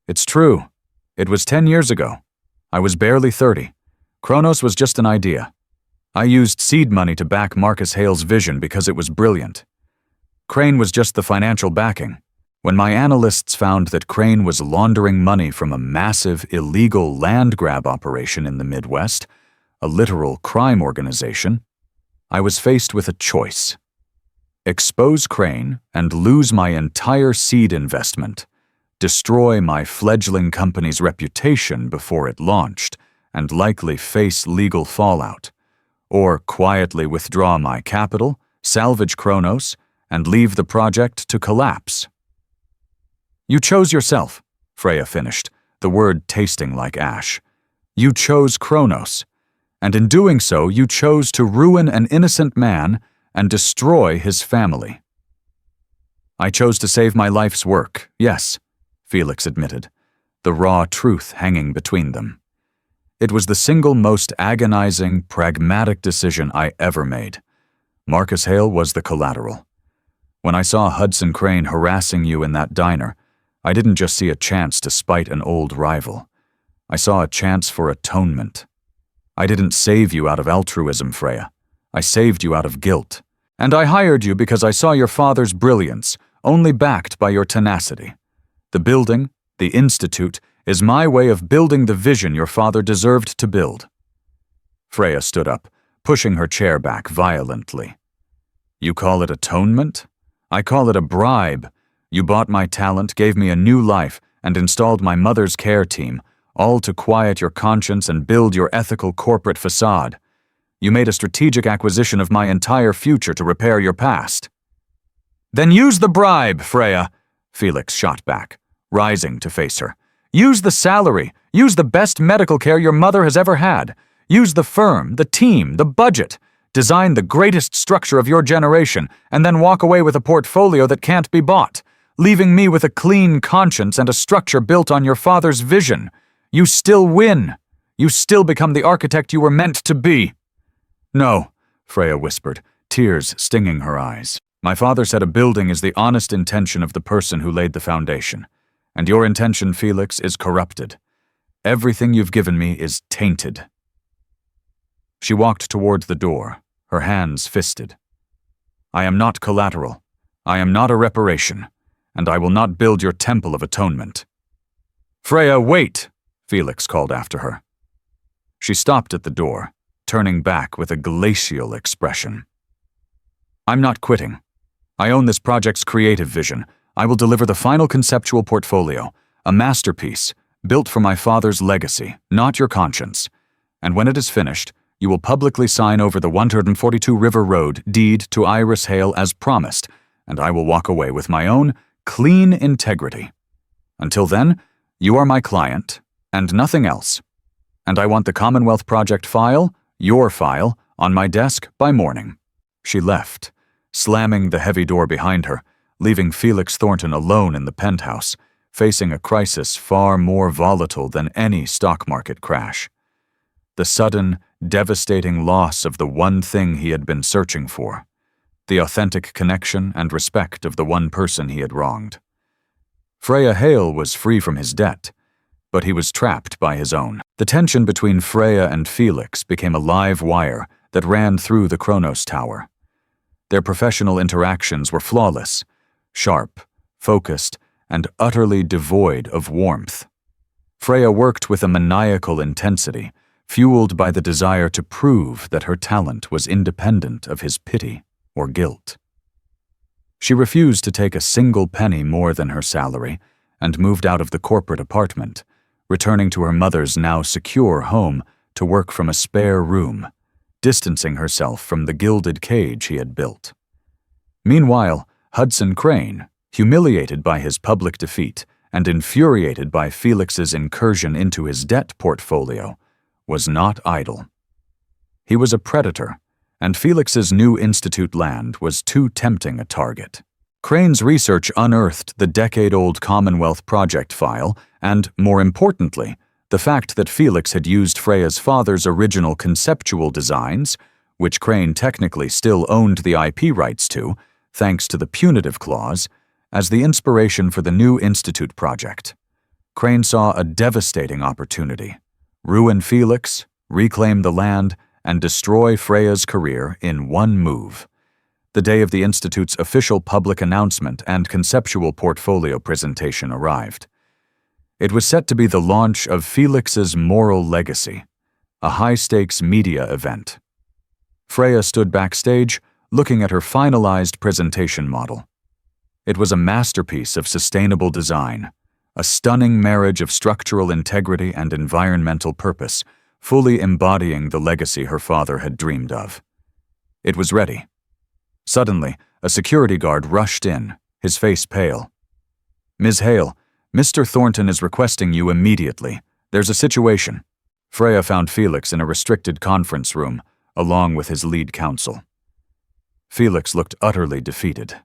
"It's true. It was 10 years ago. I was barely 30. Kronos was just an idea. I used seed money to back Marcus Hale's vision because it was brilliant. Crane was just the financial backing. When my analysts found that Crane was laundering money from a massive, illegal land grab operation in the Midwest, a literal crime organization, I was faced with a choice. Expose Crane and lose my entire seed investment, destroy my fledgling company's reputation before it launched, and likely face legal fallout, or quietly withdraw my capital, salvage Kronos, and leave the project to collapse. You chose yourself, Freya finished, the word tasting like ash. You chose Kronos, and in doing so you chose to ruin an innocent man and destroy his family. I chose to save my life's work, yes, Felix admitted, the raw truth hanging between them. It was the single most agonizing, pragmatic decision I ever made. Marcus Hale was the collateral. When I saw Hudson Crane harassing you in that diner, I didn't just see a chance to spite an old rival. I saw a chance for atonement. I didn't save you out of altruism, Freya. I saved you out of guilt. And I hired you because I saw your father's brilliance, only backed by your tenacity. The building, the institute, is my way of building the vision your father deserved to build." Freya stood up, pushing her chair back violently. "You call it atonement? I call it a bribe. You bought my talent, gave me a new life, and installed my mother's care team, all to quiet your conscience and build your ethical corporate facade. You made a strategic acquisition of my entire future to repair your past." "Then use the bribe, Freya," Felix shot back, rising to face her. "Use the salary. Use the best medical care your mother has ever had. Use the firm, the team, the budget. Design the greatest structure of your generation, and then walk away with a portfolio that can't be bought, leaving me with a clean conscience and a structure built on your father's vision. You still win. You still become the architect you were meant to be." "No," Freya whispered, tears stinging her eyes. "My father said a building is the honest intention of the person who laid the foundation. And your intention, Felix, is corrupted. Everything you've given me is tainted." She walked toward the door, her hands fisted. "I am not collateral. I am not a reparation. And I will not build your temple of atonement." "Freya, wait!" Felix called after her. She stopped at the door, turning back with a glacial expression. "I'm not quitting. I own this project's creative vision. I will deliver the final conceptual portfolio, a masterpiece, built for my father's legacy, not your conscience. And when it is finished, you will publicly sign over the 142 River Road deed to Iris Hale as promised, and I will walk away with my own clean integrity. Until then, you are my client, and nothing else. And I want the Commonwealth Project file, your file, on my desk by morning." She left, slamming the heavy door behind her, leaving Felix Thornton alone in the penthouse, facing a crisis far more volatile than any stock market crash. The sudden, devastating loss of the one thing he had been searching for, the authentic connection and respect of the one person he had wronged. Freya Hale was free from his debt, but he was trapped by his own. The tension between Freya and Felix became a live wire that ran through the Kronos Tower. Their professional interactions were flawless, sharp, focused, and utterly devoid of warmth. Freya worked with a maniacal intensity, fueled by the desire to prove that her talent was independent of his pity or guilt. She refused to take a single penny more than her salary and moved out of the corporate apartment, returning to her mother's now secure home to work from a spare room, distancing herself from the gilded cage he had built. Meanwhile, Hudson Crane, humiliated by his public defeat and infuriated by Felix's incursion into his debt portfolio, was not idle. He was a predator, and Felix's new institute land was too tempting a target. Crane's research unearthed the decade-old Commonwealth Project file and, more importantly, the fact that Felix had used Freya's father's original conceptual designs, which Crane technically still owned the IP rights to, thanks to the punitive clause, as the inspiration for the new institute project. Crane saw a devastating opportunity: ruin Felix, reclaim the land, and destroy Freya's career in one move. The day of the Institute's official public announcement and conceptual portfolio presentation arrived. It was set to be the launch of Felix's moral legacy, a high-stakes media event. Freya stood backstage, looking at her finalized presentation model. It was a masterpiece of sustainable design, a stunning marriage of structural integrity and environmental purpose, fully embodying the legacy her father had dreamed of. It was ready. Suddenly, a security guard rushed in, his face pale. "Ms. Hale, Mr. Thornton is requesting you immediately. There's a situation." Freya found Felix in a restricted conference room, along with his lead counsel. Felix looked utterly defeated.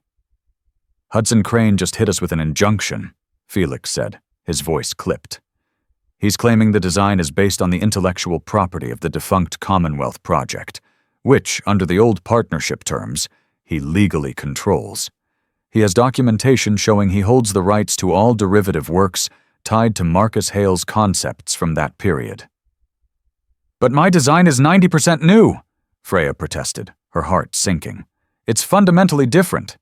"Hudson Crane just hit us with an injunction," Felix said, his voice clipped. "He's claiming the design is based on the intellectual property of the defunct Commonwealth Project, which, under the old partnership terms, he legally controls. He has documentation showing he holds the rights to all derivative works tied to Marcus Hale's concepts from that period." "But my design is 90% new," Freya protested, her heart sinking. It's fundamentally different."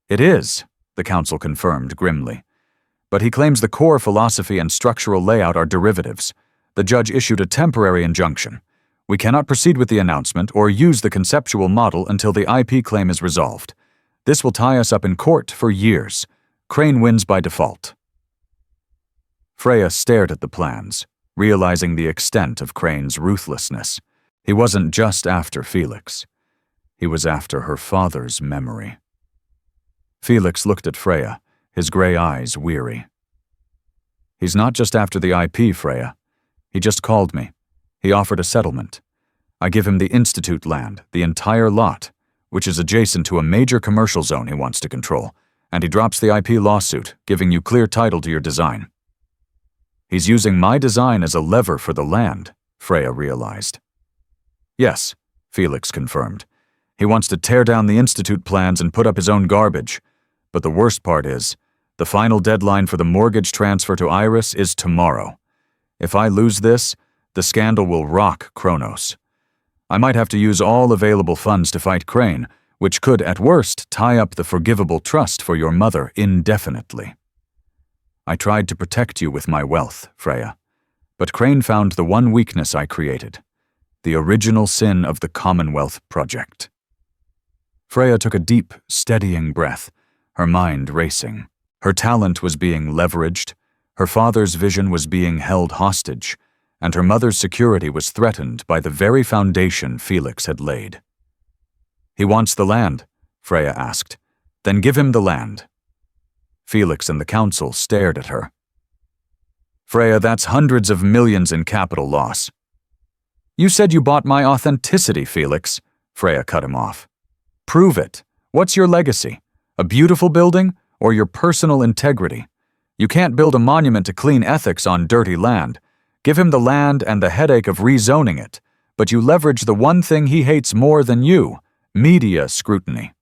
"It is," the council confirmed grimly. "But he claims the core philosophy and structural layout are derivatives. The judge issued a temporary injunction. We cannot proceed with the announcement or use the conceptual model until the IP claim is resolved. This will tie us up in court for years. Crane wins by default." Freya stared at the plans, realizing the extent of Crane's ruthlessness. He wasn't just after Felix. He was after her father's memory. Felix looked at Freya, his gray eyes weary. "He's not just after the IP, Freya. He just called me. He offered a settlement. I give him the Institute land, the entire lot, which is adjacent to a major commercial zone he wants to control, and he drops the IP lawsuit, giving you clear title to your design." "He's using my design as a lever for the land," Freya realized. "Yes," Felix confirmed. "He wants to tear down the Institute plans and put up his own garbage. But the worst part is, the final deadline for the mortgage transfer to Iris is tomorrow. If I lose this, the scandal will rock Kronos. I might have to use all available funds to fight Crane, which could, at worst, tie up the forgivable trust for your mother indefinitely. I tried to protect you with my wealth, Freya, but Crane found the one weakness I created, the original sin of the Commonwealth Project." Freya took a deep, steadying breath, her mind racing. Her talent was being leveraged, her father's vision was being held hostage, and her mother's security was threatened by the very foundation Felix had laid. "He wants the land," Freya asked. "Then give him the land." Felix and the council stared at her. "Freya, that's hundreds of millions in capital loss." "You said you bought my authenticity, Felix," Freya cut him off. "Prove it. What's your legacy? A beautiful building or your personal integrity? You can't build a monument to clean ethics on dirty land. Give him the land and the headache of rezoning it, but you leverage the one thing he hates more than you, media scrutiny."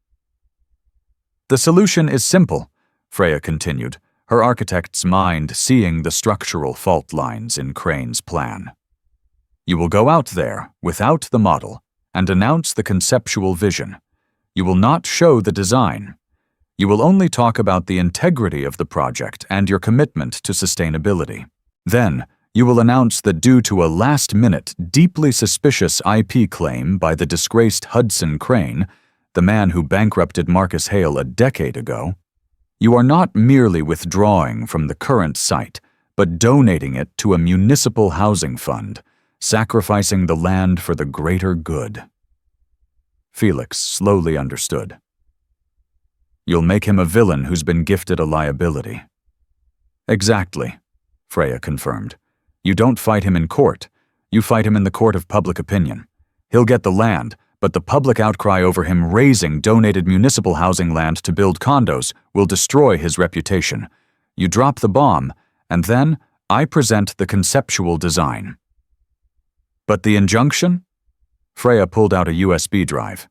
"The solution is simple," Freya continued, her architect's mind seeing the structural fault lines in Crane's plan. "You will go out there, without the model, and announce the conceptual vision. You will not show the design. You will only talk about the integrity of the project and your commitment to sustainability. Then, you will announce that due to a last-minute, deeply suspicious IP claim by the disgraced Hudson Crane, the man who bankrupted Marcus Hale a decade ago, you are not merely withdrawing from the current site, but donating it to a municipal housing fund, sacrificing the land for the greater good." Felix slowly understood. "You'll make him a villain who's been gifted a liability." "Exactly," Freya confirmed. "You don't fight him in court. You fight him in the court of public opinion. He'll get the land, but the public outcry over him raising donated municipal housing land to build condos will destroy his reputation. You drop the bomb, and then I present the conceptual design." "But the injunction?" Freya pulled out a USB drive.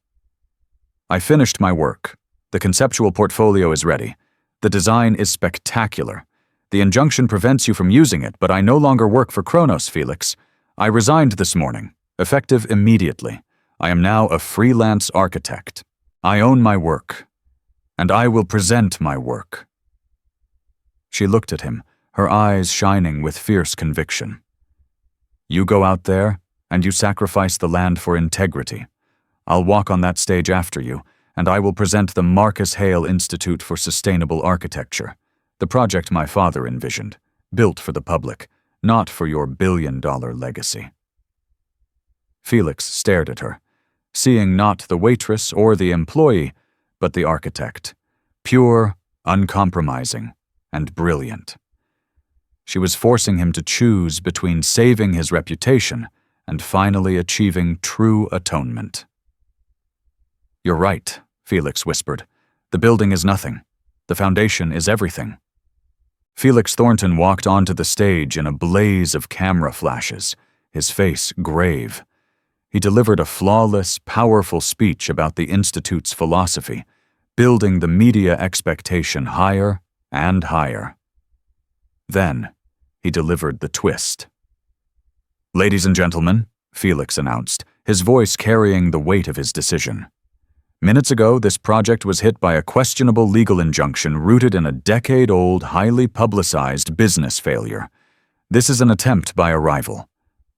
"I finished my work. The conceptual portfolio is ready. The design is spectacular. The injunction prevents you from using it, but I no longer work for Kronos, Felix. I resigned this morning, effective immediately. I am now a freelance architect. I own my work, and I will present my work." She looked at him, her eyes shining with fierce conviction. "You go out there, and you sacrifice the land for integrity. I'll walk on that stage after you, and I will present the Marcus Hale Institute for Sustainable Architecture, the project my father envisioned, built for the public, not for your billion-dollar legacy." Felix stared at her, seeing not the waitress or the employee, but the architect, pure, uncompromising, and brilliant. She was forcing him to choose between saving his reputation and finally achieving true atonement. "You're right," Felix whispered. "The building is nothing. The foundation is everything." Felix Thornton walked onto the stage in a blaze of camera flashes, his face grave. He delivered a flawless, powerful speech about the Institute's philosophy, building the media expectation higher and higher. Then, he delivered the twist. "Ladies and gentlemen," Felix announced, his voice carrying the weight of his decision, Minutes ago, this project was hit by a questionable legal injunction rooted in a decade-old, highly publicized business failure. This is an attempt by a rival.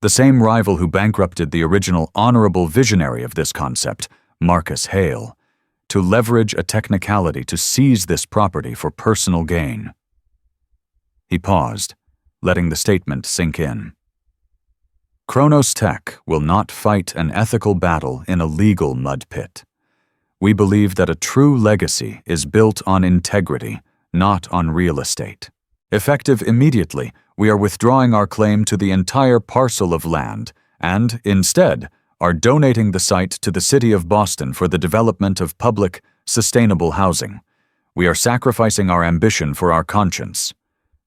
The same rival who bankrupted the original honorable visionary of this concept, Marcus Hale, to leverage a technicality to seize this property for personal gain. He paused, letting the statement sink in. Kronos Tech will not fight an ethical battle in a legal mud pit. We believe that a true legacy is built on integrity, not on real estate. Effective immediately, we are withdrawing our claim to the entire parcel of land and, instead, are donating the site to the City of Boston for the development of public, sustainable housing. We are sacrificing our ambition for our conscience.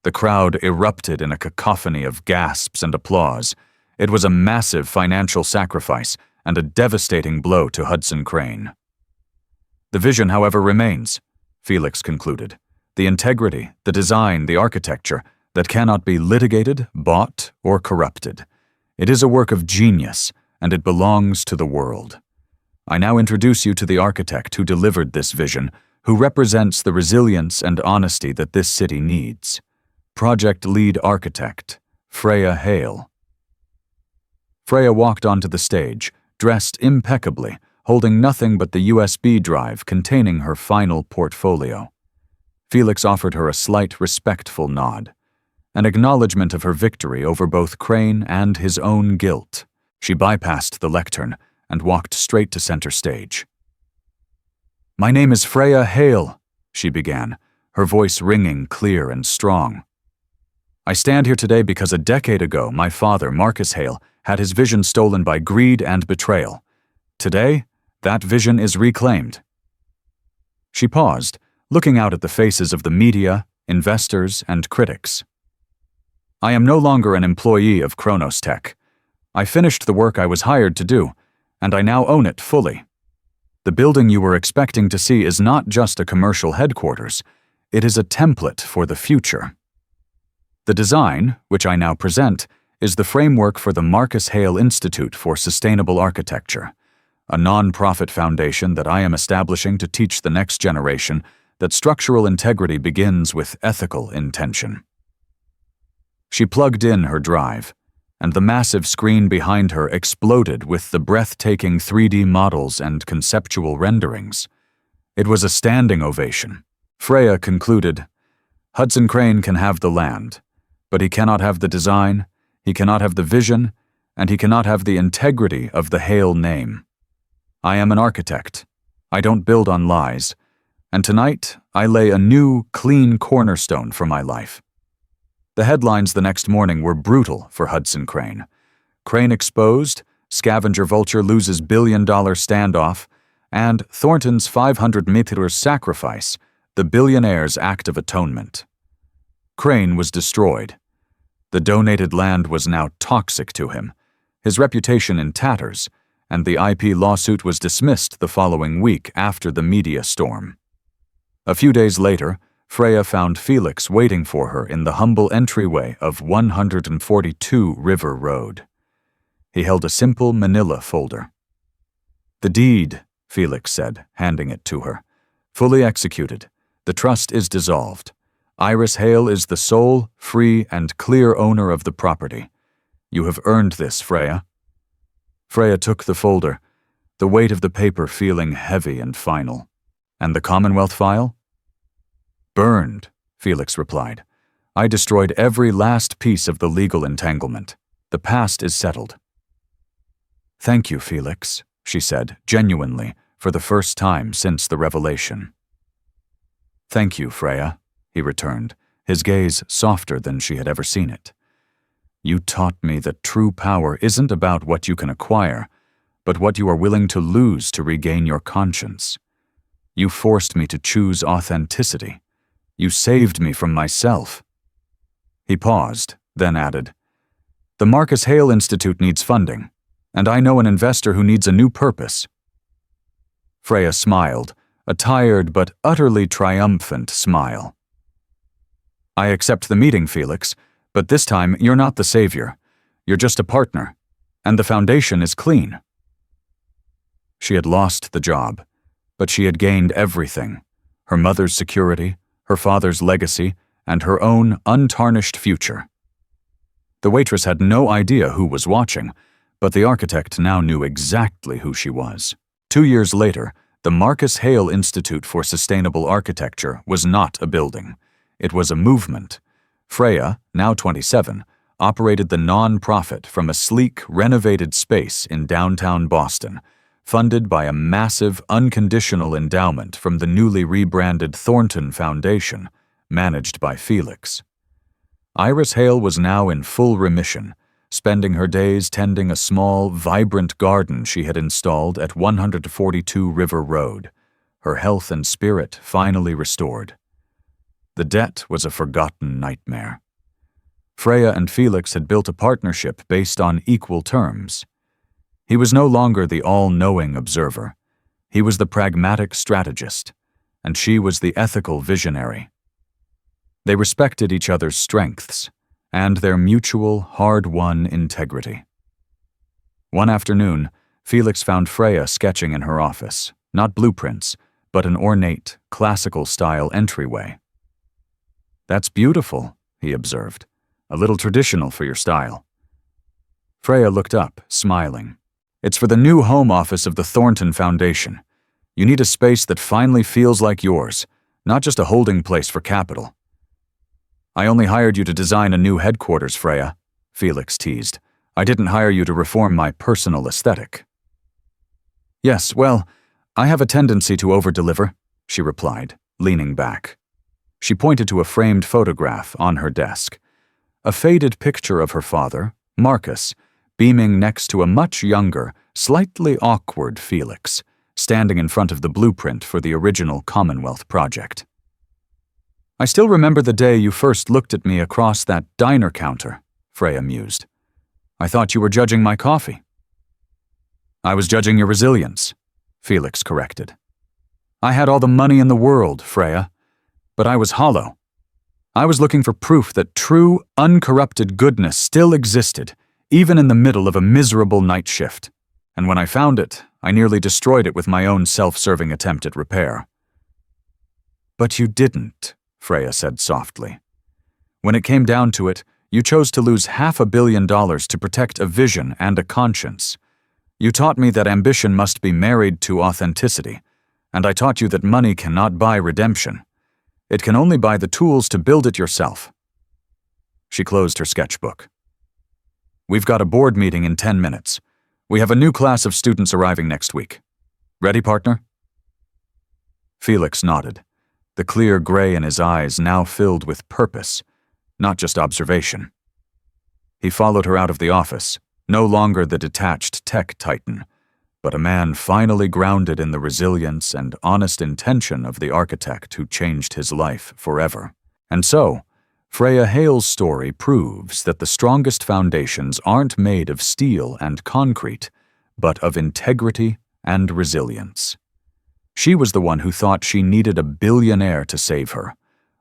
The crowd erupted in a cacophony of gasps and applause. It was a massive financial sacrifice and a devastating blow to Hudson Crane. The vision, however, remains, Felix concluded. The integrity, the design, the architecture that cannot be litigated, bought, or corrupted. It is a work of genius, and it belongs to the world. I now introduce you to the architect who delivered this vision, who represents the resilience and honesty that this city needs. Project Lead Architect, Freya Hale. Freya walked onto the stage, dressed impeccably, holding nothing but the USB drive containing her final portfolio. Felix offered her a slight, respectful nod, an acknowledgement of her victory over both Crane and his own guilt. She bypassed the lectern and walked straight to center stage. "My name is Freya Hale," she began, her voice ringing clear and strong. "I stand here today because a decade ago my father, Marcus Hale, had his vision stolen by greed and betrayal. Today, that vision is reclaimed." She paused, looking out at the faces of the media, investors, and critics. "I am no longer an employee of Kronos Tech. I finished the work I was hired to do, and I now own it fully. The building you were expecting to see is not just a commercial headquarters, it is a template for the future. The design, which I now present, is the framework for the Marcus Hale Institute for Sustainable Architecture, a non-profit foundation that I am establishing to teach the next generation that structural integrity begins with ethical intention." She plugged in her drive, and the massive screen behind her exploded with the breathtaking 3D models and conceptual renderings. It was a standing ovation. Freya concluded, "Hudson Crane can have the land, but he cannot have the design, he cannot have the vision, and he cannot have the integrity of the Hale name. I am an architect. I don't build on lies, and tonight I lay a new, clean cornerstone for my life." The headlines the next morning were brutal for Hudson Crane. Crane exposed, Scavenger Vulture loses billion-dollar standoff, and Thornton's 500 meters sacrifice, the billionaire's act of atonement. Crane was destroyed. The donated land was now toxic to him, his reputation in tatters, and the IP lawsuit was dismissed the following week after the media storm. A few days later, Freya found Felix waiting for her in the humble entryway of 142 River Road. He held a simple manila folder. "The deed," Felix said, handing it to her. "Fully executed. The trust is dissolved. Iris Hale is the sole, free, and clear owner of the property. You have earned this, Freya." Freya took the folder, the weight of the paper feeling heavy and final. "And the Commonwealth file?" "Burned," Felix replied. "I destroyed every last piece of the legal entanglement. The past is settled." "Thank you, Felix," she said, genuinely, for the first time since the revelation. "Thank you, Freya," he returned, his gaze softer than she had ever seen it. "You taught me that true power isn't about what you can acquire, but what you are willing to lose to regain your conscience. You forced me to choose authenticity. You saved me from myself." He paused, then added, "The Marcus Hale Institute needs funding, and I know an investor who needs a new purpose." Freya smiled, a tired but utterly triumphant smile. "I accept the meeting, Felix, but this time you're not the savior. You're just a partner, and the foundation is clean." She had lost the job, But she had gained everything: her mother's security, her father's legacy, and her own untarnished future. The waitress had no idea who was watching, but the architect now knew exactly who she was. 2 years later, the Marcus Hale Institute for Sustainable Architecture was not a building. It was a movement. Freya, now 27, operated the non-profit from a sleek, renovated space in downtown Boston, funded by a massive, unconditional endowment from the newly rebranded Thornton Foundation, managed by Felix. Iris Hale was now in full remission, spending her days tending a small, vibrant garden she had installed at 142 River Road, her health and spirit finally restored. The debt was a forgotten nightmare. Freya and Felix had built a partnership based on equal terms. He was no longer the all-knowing observer. He was the pragmatic strategist, and she was the ethical visionary. They respected each other's strengths and their mutual, hard-won integrity. One afternoon, Felix found Freya sketching in her office, not blueprints, but an ornate, classical-style entryway. "That's beautiful," he observed. "A little traditional for your style." Freya looked up, smiling. "It's for the new home office of the Thornton Foundation. You need a space that finally feels like yours, not just a holding place for capital." "I only hired you to design a new headquarters, Freya," Felix teased. "I didn't hire you to reform my personal aesthetic." "Yes, well, I have a tendency to over-deliver," she replied, leaning back. She pointed to a framed photograph on her desk. A faded picture of her father, Marcus, beaming next to a much younger, slightly awkward Felix, standing in front of the blueprint for the original Commonwealth project. "I still remember the day you first looked at me across that diner counter," Freya mused. "I thought you were judging my coffee." "I was judging your resilience," Felix corrected. "I had all the money in the world, Freya, but I was hollow. I was looking for proof that true, uncorrupted goodness still existed, even in the middle of a miserable night shift. And when I found it, I nearly destroyed it with my own self-serving attempt at repair." "But you didn't," Freya said softly. "When it came down to it, you chose to lose $500 million to protect a vision and a conscience. You taught me that ambition must be married to authenticity, and I taught you that money cannot buy redemption. It can only buy the tools to build it yourself." She closed her sketchbook. "We've got a board meeting in 10 minutes. We have a new class of students arriving next week. Ready, partner?" Felix nodded, the clear gray in his eyes now filled with purpose, not just observation. He followed her out of the office, no longer the detached tech titan, but a man finally grounded in the resilience and honest intention of the architect who changed his life forever. And so, Freya Hale's story proves that the strongest foundations aren't made of steel and concrete, but of integrity and resilience. She was the one who thought she needed a billionaire to save her,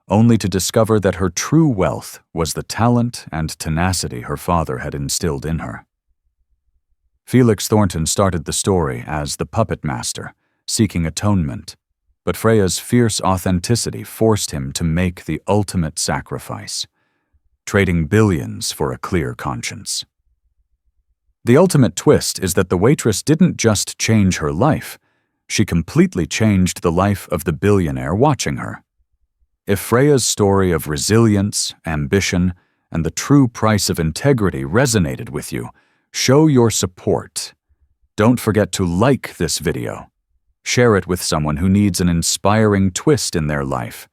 only to discover that her true wealth was the talent and tenacity her father had instilled in her. Felix Thornton started the story as the puppet master, seeking atonement, but Freya's fierce authenticity forced him to make the ultimate sacrifice, trading billions for a clear conscience. The ultimate twist is that the waitress didn't just change her life, she completely changed the life of the billionaire watching her. If Freya's story of resilience, ambition, and the true price of integrity resonated with you, show your support. Don't forget to like this video, share it with someone who needs an inspiring twist in their life,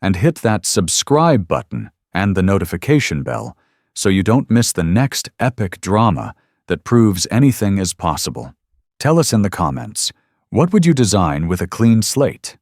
and hit that subscribe button and the notification bell so you don't miss the next epic drama that proves anything is possible. Tell us in the comments, what would you design with a clean slate?